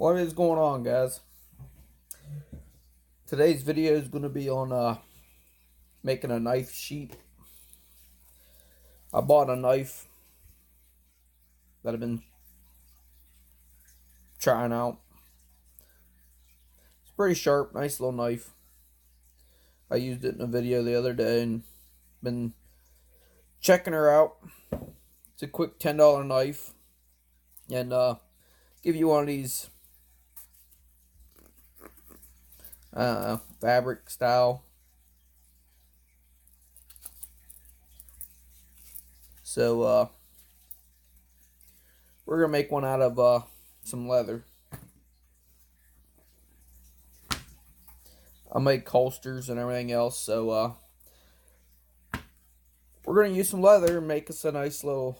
What is going on, guys? Today's video is going to be on making a knife sheath. I bought a knife that I've been trying out. It's pretty sharp, nice little knife. I used it in a video the other day and been checking her out. It's a quick $10 knife, and give you one of these fabric style. So we're gonna make one out of some leather. I make holsters and everything else, so we're gonna use some leather and make us a nice little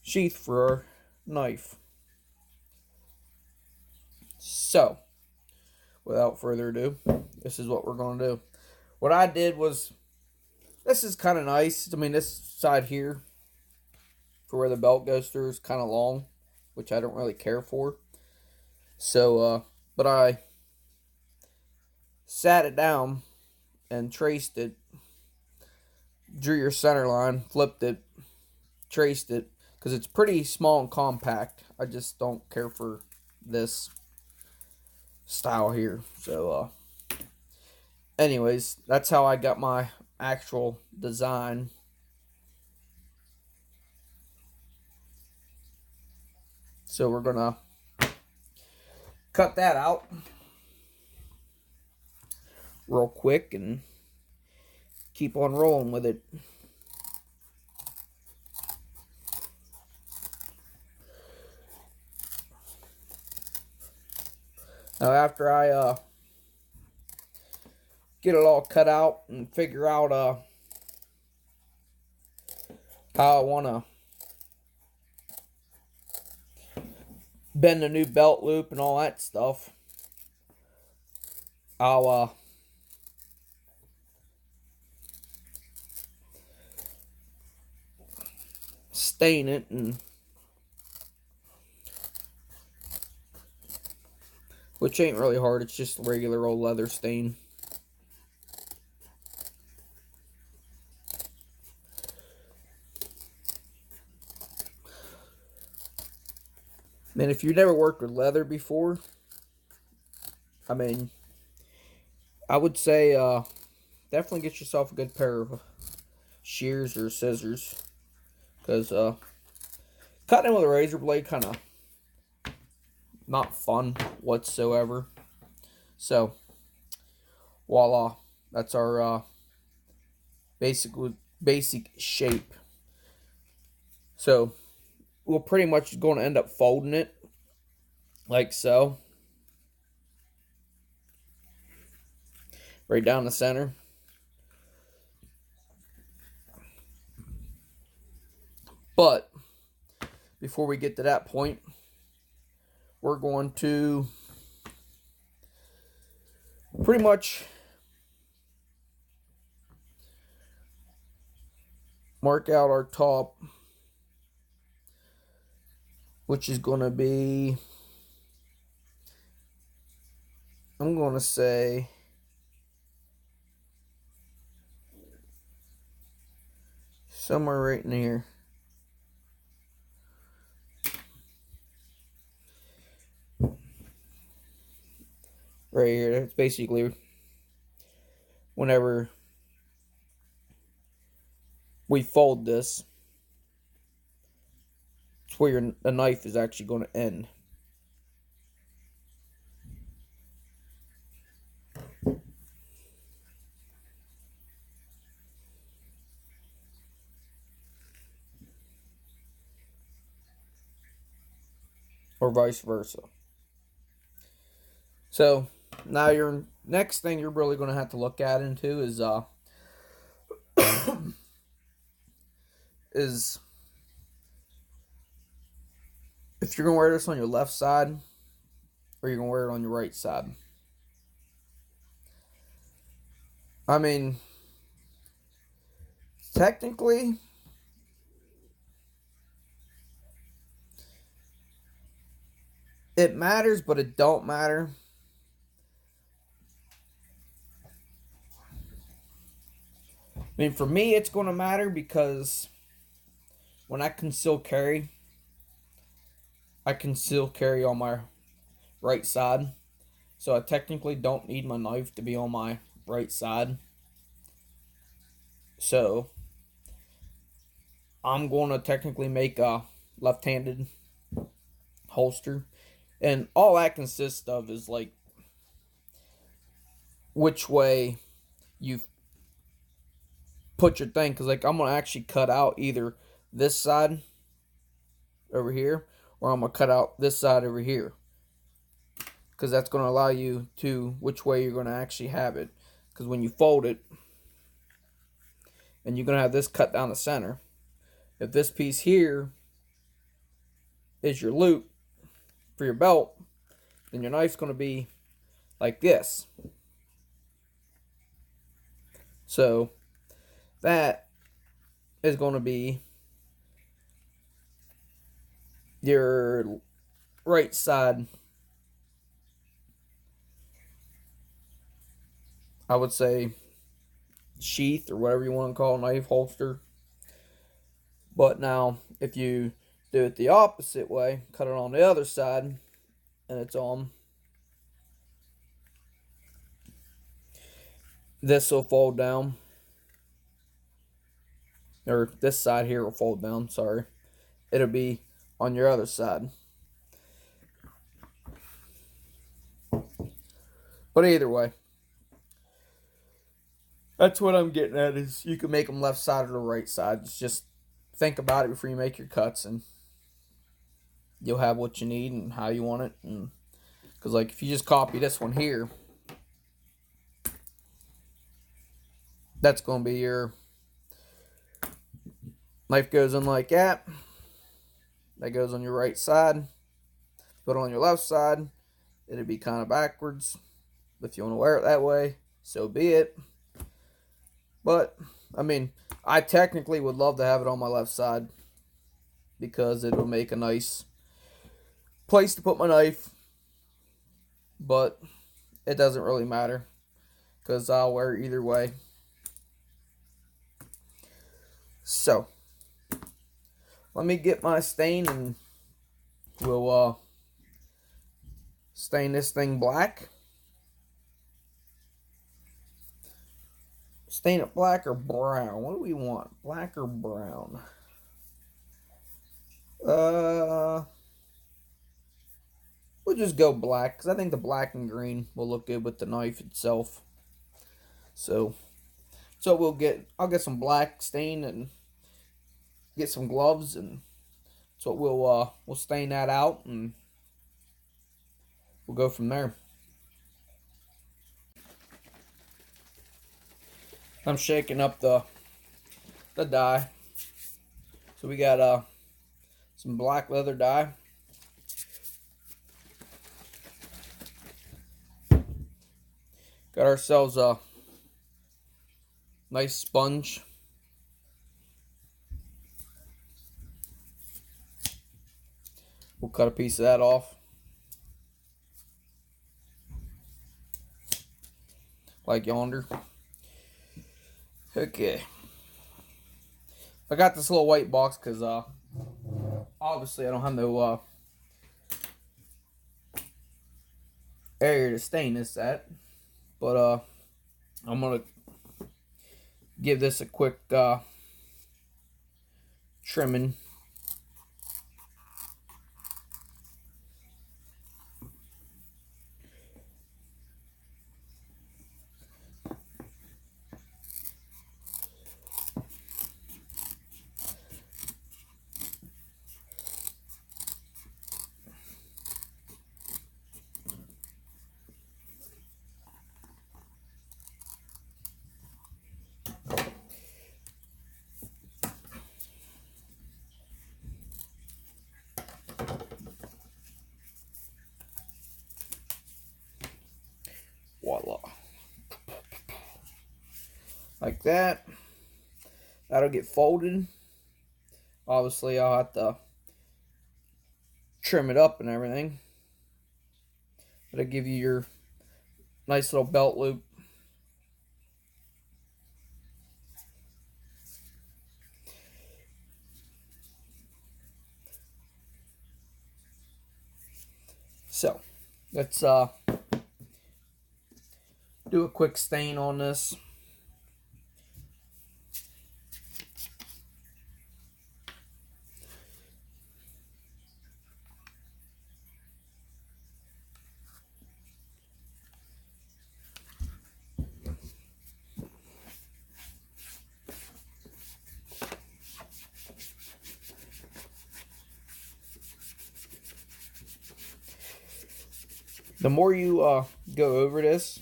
sheath for our knife. So, without further ado, this is what we're gonna do. What I did was, this is kind of nice. I mean, this side here, for where the belt goes through, is kind of long, which I don't really care for. So, but I sat it down and traced it, drew your center line, flipped it, traced it, because it's pretty small and compact. I just don't care for this style here. So, anyways, that's how I got my actual design. So we're gonna cut that out real quick and keep on rolling with it. Now after I get it all cut out and figure out how I want to bend the new belt loop and all that stuff, I'll stain it, and which ain't really hard. It's just regular old leather stain. And if you've never worked with leather before, I mean, I would say definitely get yourself a good pair of shears or scissors, because cutting with a razor blade kind of not fun whatsoever. So voila, that's our basic shape. So we're pretty much going to end up folding it like so, right down the center. But before we get to that point, we're going to pretty much mark out our top, which is going to be, I'm going to say, somewhere right in here. Right here. It's basically whenever we fold this, it's where the knife is actually going to end. Or vice versa. So now your next thing you're really going to have to look at into is is if you're going to wear this on your left side or you're going to wear it on your right side. I mean, technically, It matters, but it don't matter. I mean, for me, it's going to matter because when I I conceal carry on my right side. So I technically don't need my knife to be on my right side. So I'm going to technically make a left-handed holster. And all that consists of is like which way you put your thing. Because like I'm going to actually cut out either this side over here or I'm going to cut out this side over here. Because that's going to allow you to which way you're going to actually have it. Because when you fold it, and you're going to have this cut down the center. If this piece here is your loop for your belt, then your knife's going to be like this. So that is going to be your right side, I would say, sheath or whatever you want to call a knife holster. But now, if you do it the opposite way, cut it on the other side, and it's on, this will fold down, or this side here will fold down, sorry. It'll be on your other side. But either way, that's what I'm getting at is you can make them left side or the right side. Just think about it before you make your cuts and you'll have what you need and how you want it. And because like if you just copy this one here, that's going to be your knife goes in like that. That goes on your right side. Put it on your left side. It'd be kind of backwards. If you want to wear it that way, so be it. But, I mean, I technically would love to have it on my left side because it will make a nice place to put my knife. But it doesn't really matter because I'll wear it either way. So, let me get my stain and we'll stain this thing black. Stain it black or brown? What do we want? Black or brown? We'll just go black because I think the black and green will look good with the knife itself. So I'll get some black stain and get some gloves, and so we'll stain that out and we'll go from there. I'm shaking up the dye. So we got some black leather dye. Got ourselves a nice sponge. We'll cut a piece of that off. Like yonder. Okay. I got this little white box because obviously I don't have no area to stain this at. But I'm gonna give this a quick trimming. Voila. Like that. That'll get folded. Obviously, I'll have to trim it up and everything. It'll give you your nice little belt loop. So let's do a quick stain on this. The more you go over this,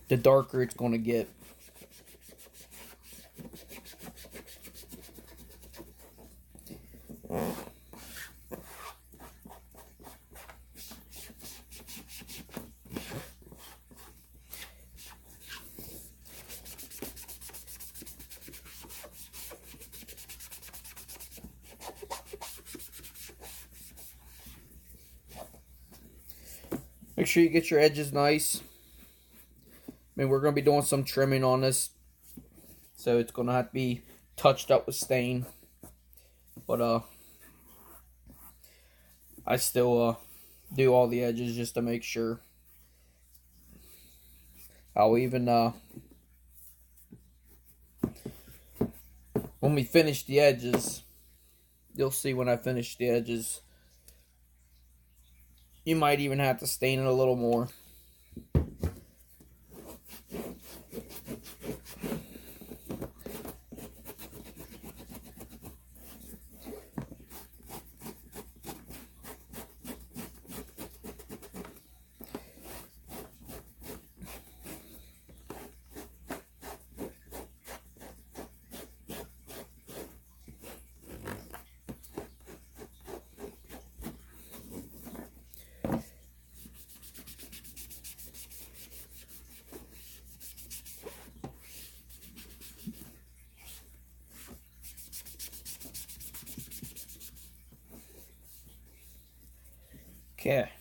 the darker it's going to get. Make sure you get your edges nice. I mean, we're going to be doing some trimming on this, so it's going to have to be touched up with stain. But I still do all the edges just to make sure. I'll even when we finish the edges, you'll see when I finish the edges, you might even have to stain it a little more. Okay.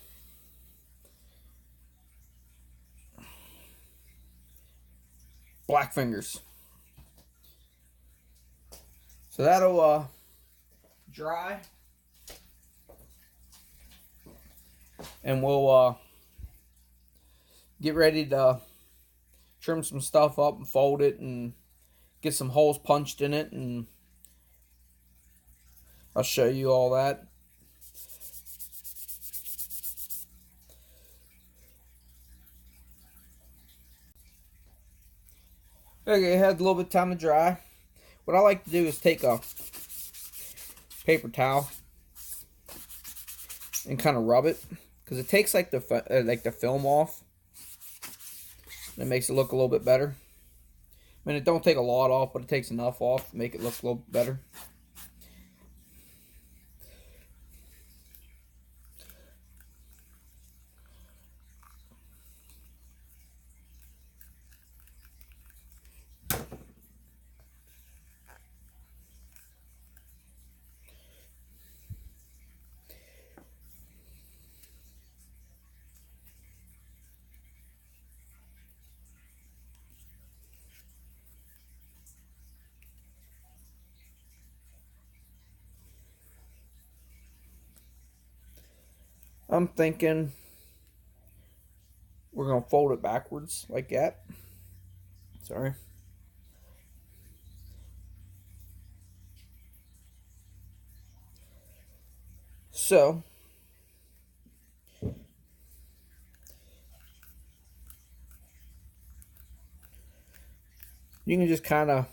Black fingers. So that'll dry. And we'll get ready to trim some stuff up and fold it and get some holes punched in it, and I'll show you all that. Okay, it had a little bit of time to dry. What I like to do is take a paper towel and kind of rub it, because it takes like the film off. It makes it look a little bit better. I mean, it don't take a lot off, but it takes enough off to make it look a little bit better. I'm thinking we're going to fold it backwards like that. Sorry. So, you can just kind of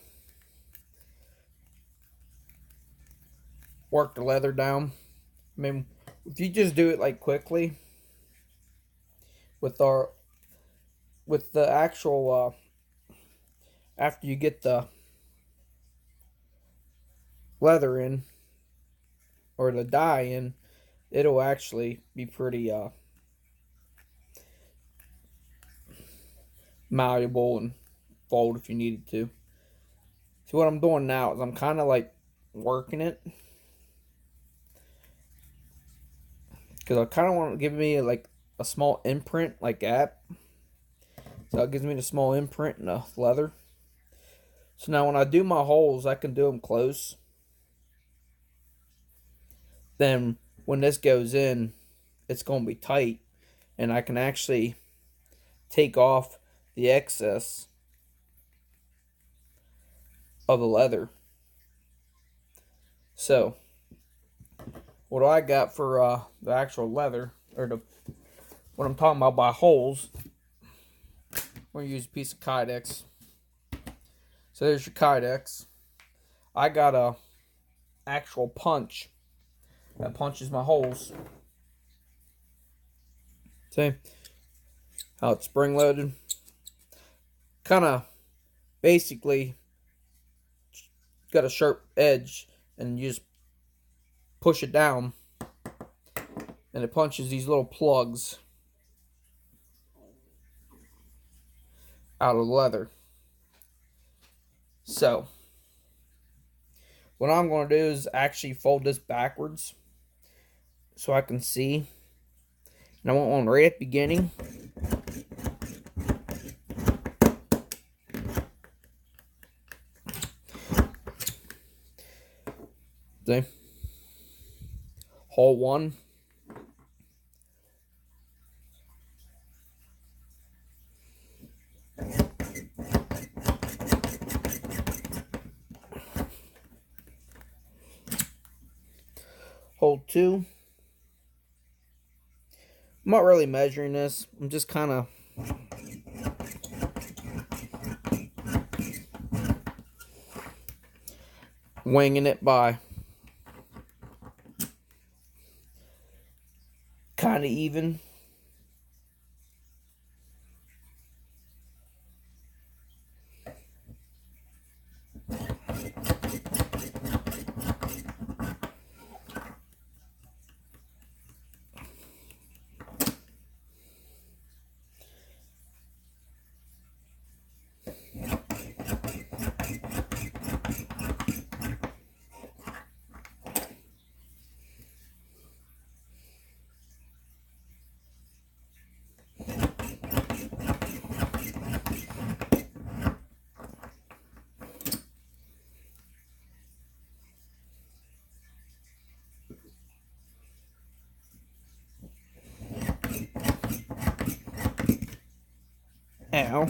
work the leather down. I mean, if you just do it like quickly with the actual after you get the leather in or the dye in, it'll actually be pretty malleable and fold if you needed to. So what I'm doing now is I'm kind of like working it because I kind of want to give me like a small imprint like that. So it gives me the small imprint in the leather. So now when I do my holes, I can do them close. Then when this goes in, it's going to be tight, and I can actually take off the excess of the leather. So what I got for the actual leather, or the what I'm talking about by holes, we're going to use a piece of Kydex. So there's your Kydex. I got a actual punch that punches my holes. See how it's spring loaded? Kind of basically got a sharp edge, and you just push it down and it punches these little plugs out of the leather. So what I'm going to do is actually fold this backwards so I can see. And I want one right at the beginning. See? Hole 1. Hole 2. I'm not really measuring this. I'm just kind of winging it by kind of even. Ow.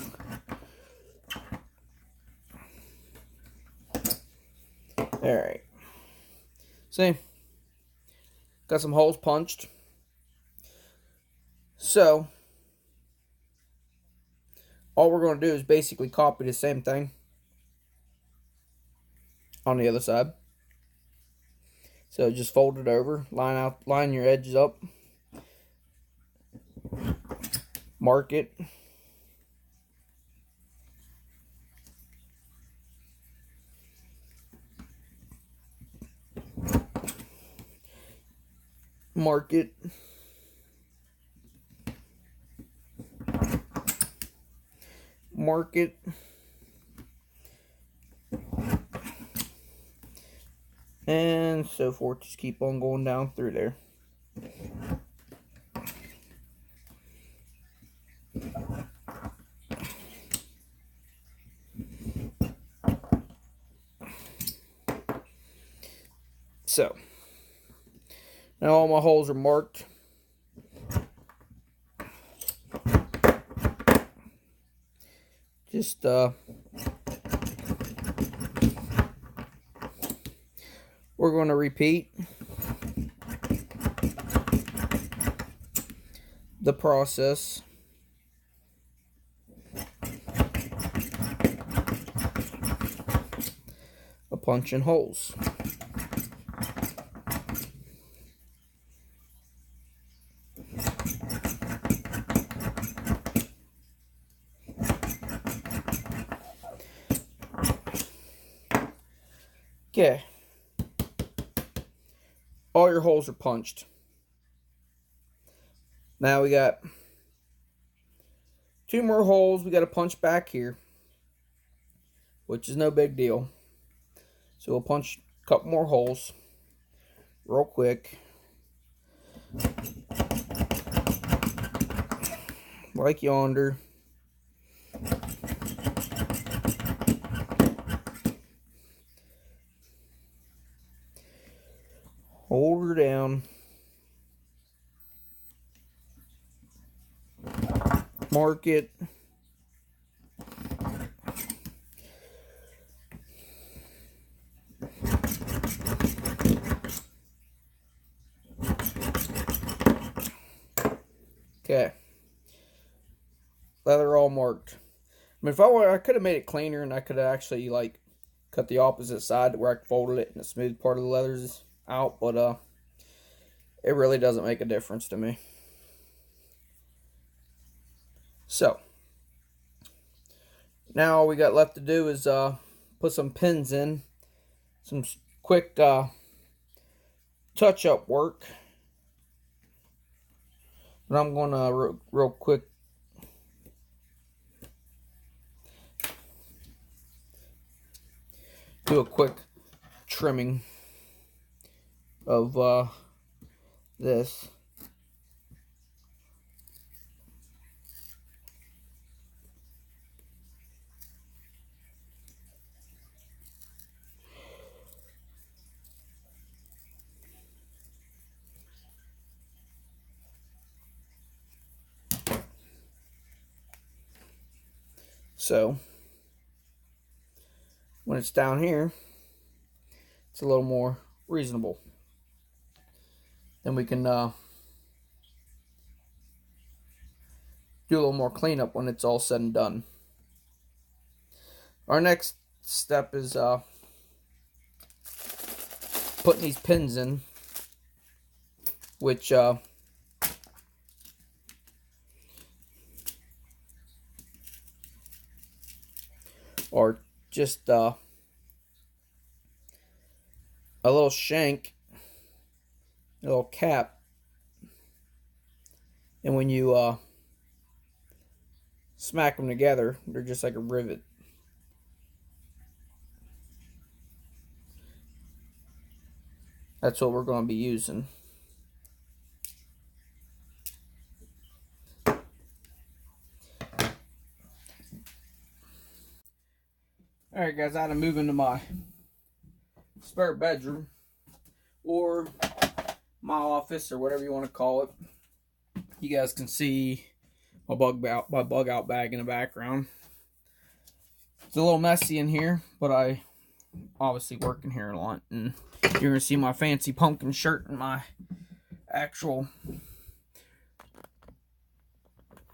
Alright. See? Got some holes punched. So, all we're going to do is basically copy the same thing on the other side. So just fold it over, line your edges up, mark it. Mark it. Mark it. And so forth. Just keep on going down through there. So now all my holes are marked. Just we're going to repeat the process of punching holes. Okay. All your holes are punched. Now we got 2 more holes we got to punch back here, which is no big deal. So we'll punch a couple more holes real quick. like yonder. Hold her down. Mark it. Okay. Leather all marked. I mean, if I could have made it cleaner, and I could have actually like cut the opposite side to where I folded it and the smooth part of the leathers out, but it really doesn't make a difference to me. So now all we got left to do is put some pins in, some quick touch-up work. But I'm gonna real quick do a quick trimming of this. So when it's down here, it's a little more reasonable. Then we can do a little more cleanup when it's all said and done. Our next step is putting these pins in, which are just a little shank, a little cap, and when you smack them together, they're just like a rivet. That's what we're going to be using. Alright guys, I had to move into my spare bedroom, or my office, or whatever you want to call it. You guys can see my bug out bag in the background. It's a little messy in here, but I obviously work in here a lot, and you're going to see my fancy pumpkin shirt and my actual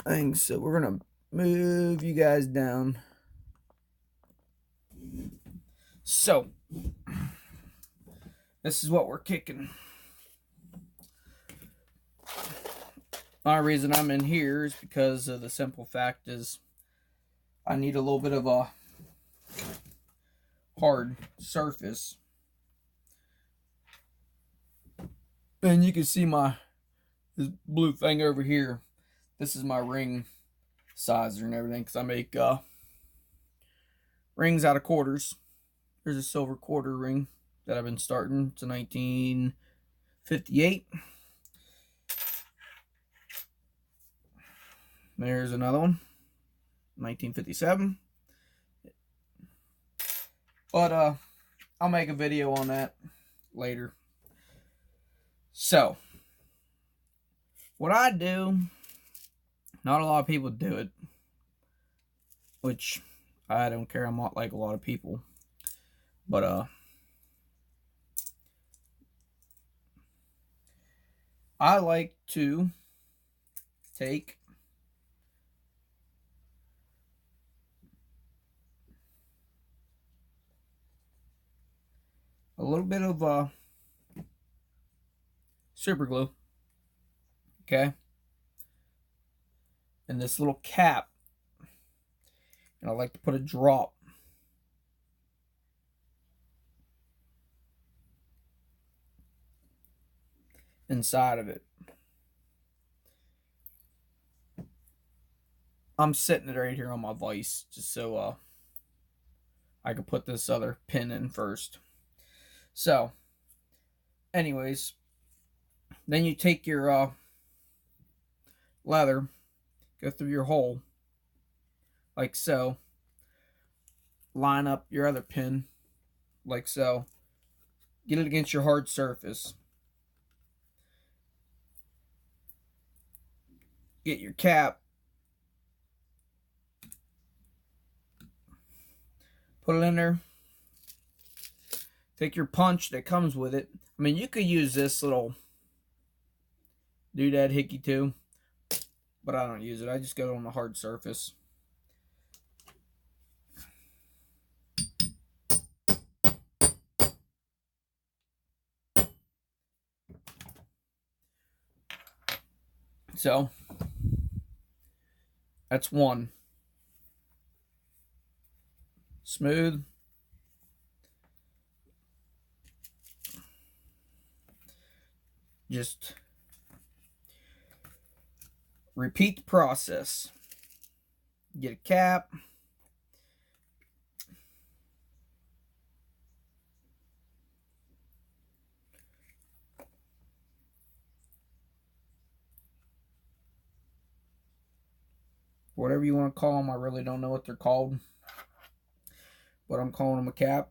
things. So we're going to move you guys down. So this is what we're kicking. The only reason I'm in here is because of the simple fact is I need a little bit of a hard surface. And you can see this blue thing over here. This is my ring sizer and everything, because I make rings out of quarters. There's a silver quarter ring that I've been starting. It's a 1958. There's another one, 1957. But I'll make a video on that later. So what I do, not a lot of people do it, which I don't care. I'm not like a lot of people, but I like to take a little bit of super glue, okay, and this little cap, and I like to put a drop inside of it. I'm setting it right here on my vise just so I can put this other pin in first. So anyways, then you take your leather, go through your hole like so. Line up your other pin like so. Get it against your hard surface. Get your cap. Put it in there. Take your punch that comes with it. I mean, you could use this little doodad hickey too, but I don't use it. I just go on the hard surface. So, that's one. Smooth. Just repeat the process. Get a cap. Whatever you want to call them. I really don't know what they're called, but I'm calling them a cap.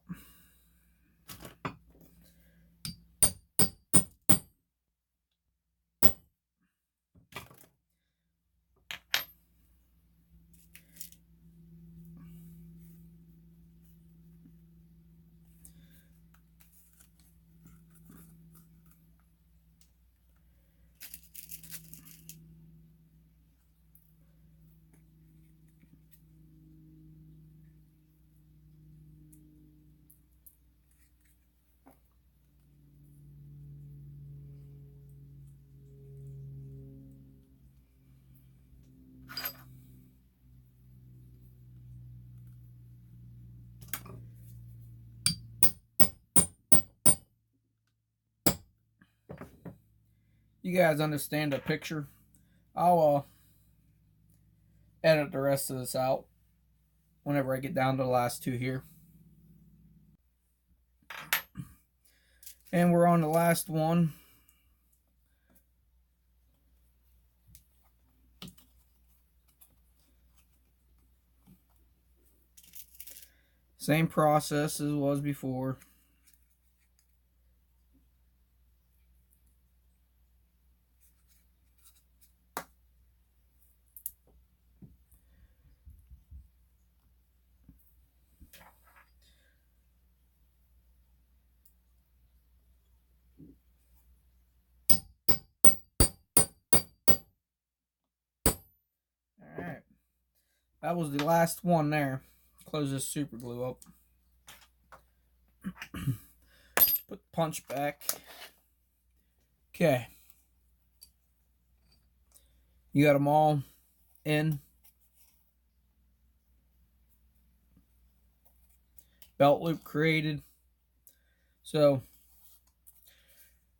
You guys understand the picture? I'll edit the rest of this out whenever I get down to the last two here. And we're on the last one. Same process as it was before. Alright. That was the last one there. Close this super glue up. Put the punch back. Okay. You got them all in. Belt loop created. So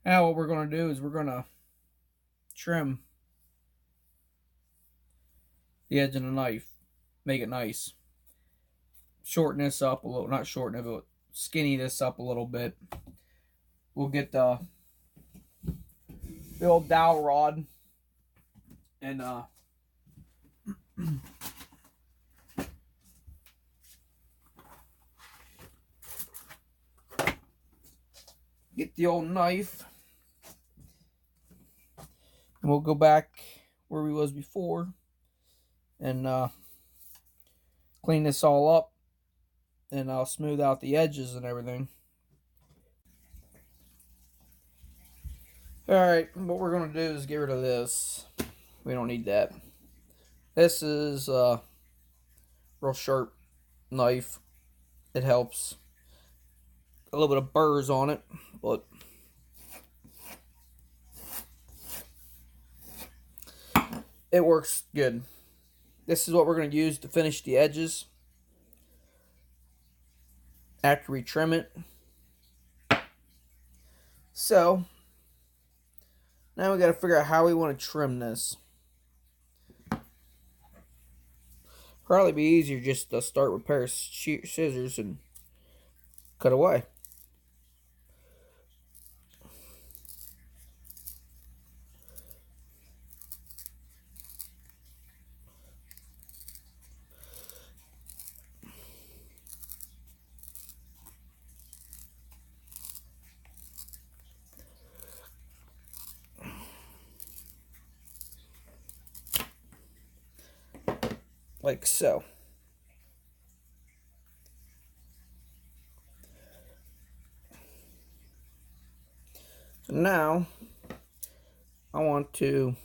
now what we're going to do is we're going to trim the edge of the knife. Make it nice. Shorten this up a little. Not shorten it, but skinny this up a little bit. We'll get the old dowel rod and get the old knife, and we'll go back where we was before and clean this all up, and I'll smooth out the edges and everything. Alright, what we're going to do is get rid of this. We don't need that. This is a real sharp knife. It helps. A little bit of burrs on it, but it works good. This is what we're going to use to finish the edges after we trim it. So now we got to figure out how we want to trim this. Probably be easier just to start with a pair of scissors and cut away. like so. So now I want to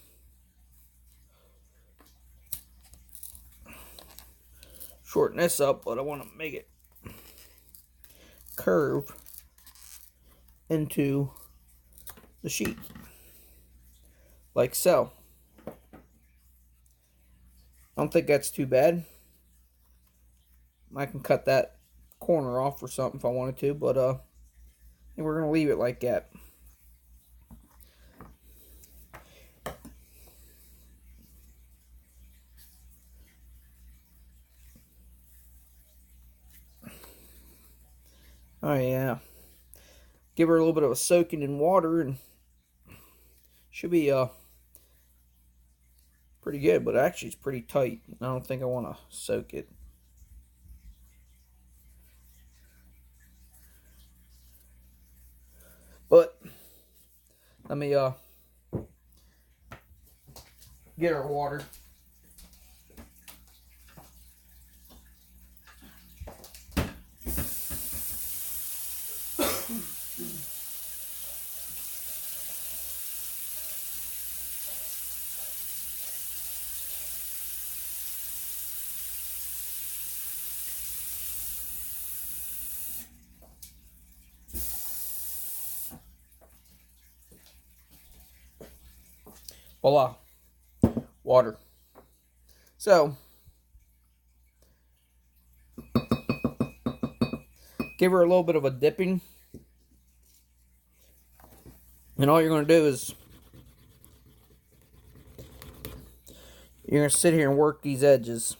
shorten this up, but I want to make it curve into the sheet, like so. I don't think that's too bad. I can cut that corner off or something if I wanted to, but we're gonna leave it like that. Oh yeah, give her a little bit of a soaking in water, and should be pretty good. But actually, it's pretty tight. I don't think I want to soak it. But let me get our water. Voila, water. So give her a little bit of a dipping, and all you're going to do is you're going to sit here and work these edges,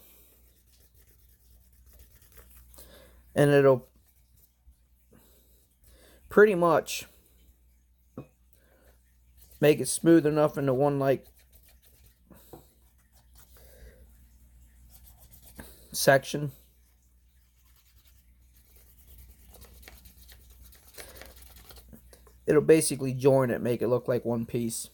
and it'll pretty much make it smooth enough into one like section. It'll basically join it, make it look like one piece.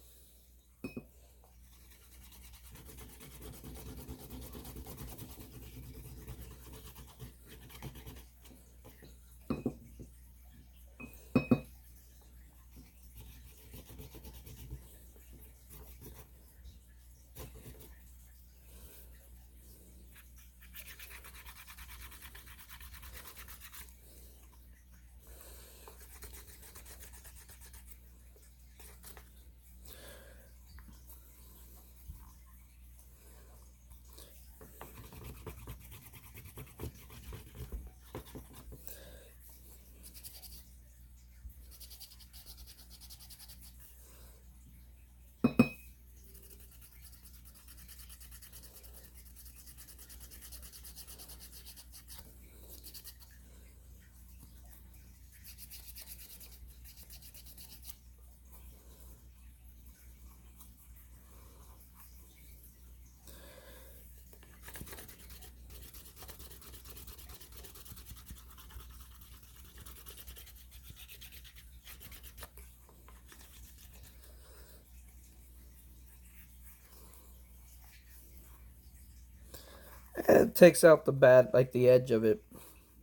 It takes out the bad, like the edge of it,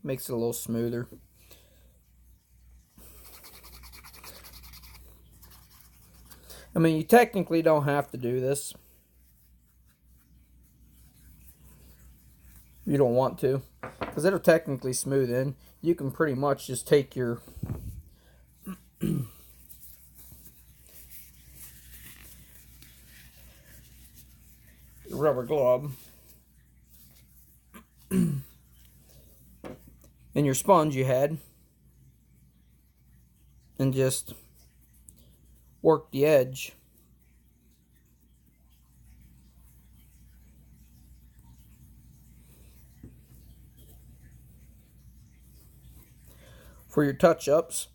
makes it a little smoother. I mean, you technically don't have to do this. You don't want to, because it'll technically smooth in. You can pretty much just take your rubber glove and your sponge you had, and just work the edge. For your touch-ups.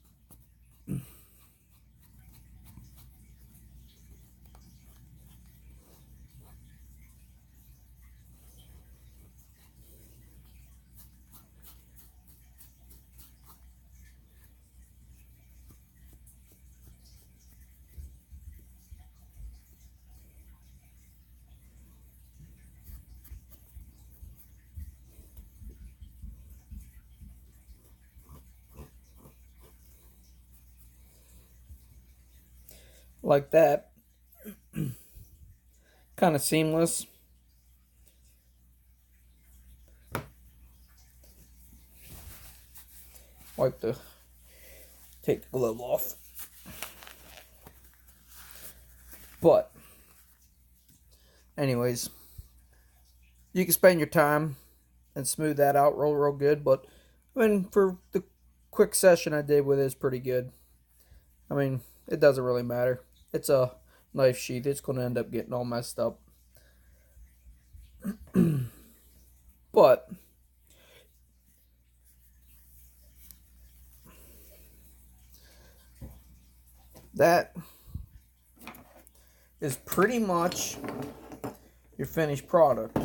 like that. Kind of seamless. Take the glove off. But anyways, you can spend your time and smooth that out real good. But I mean, for the quick session I did with it, it's pretty good. I mean, it doesn't really matter. It's a knife sheath. It's going to end up getting all messed up. But that is pretty much your finished product.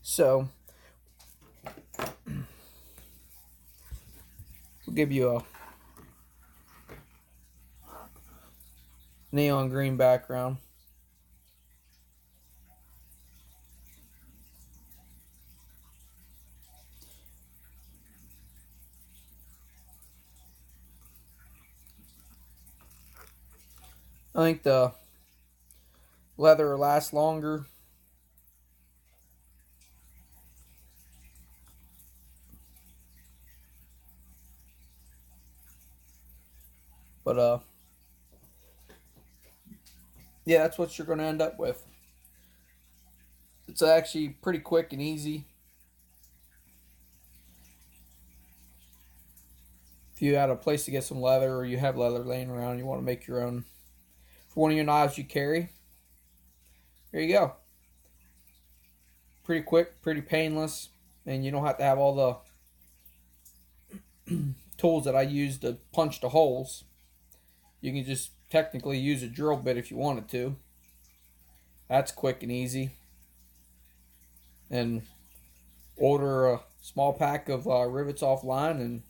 So we'll give you a neon green background. I think the leather will last longer. But yeah, that's what you're going to end up with. It's actually pretty quick and easy. If you had a place to get some leather, or you have leather laying around, you want to make your own for one of your knives you carry, there you go. Pretty quick, pretty painless, and you don't have to have all the tools that I use to punch the holes. You can just technically use a drill bit if you wanted to. That's quick and easy. And order a small pack of rivets offline and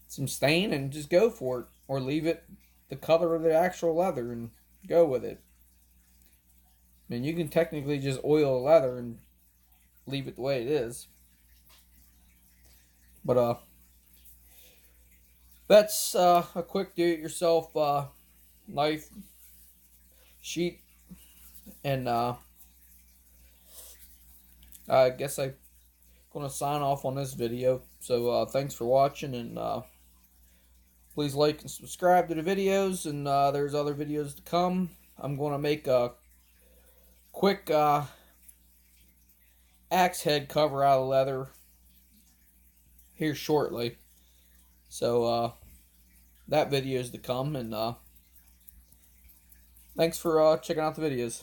some stain and just go for it. Or leave it the color of the actual leather and go with it. I mean, you can technically just oil the leather and leave it the way it is. But that's a quick do-it-yourself knife sheath. And I guess I'm going to sign off on this video. So thanks for watching, and please like and subscribe to the videos, and there's other videos to come. I'm going to make a quick axe head cover out of leather here shortly. So that video is to come, and thanks for checking out the videos.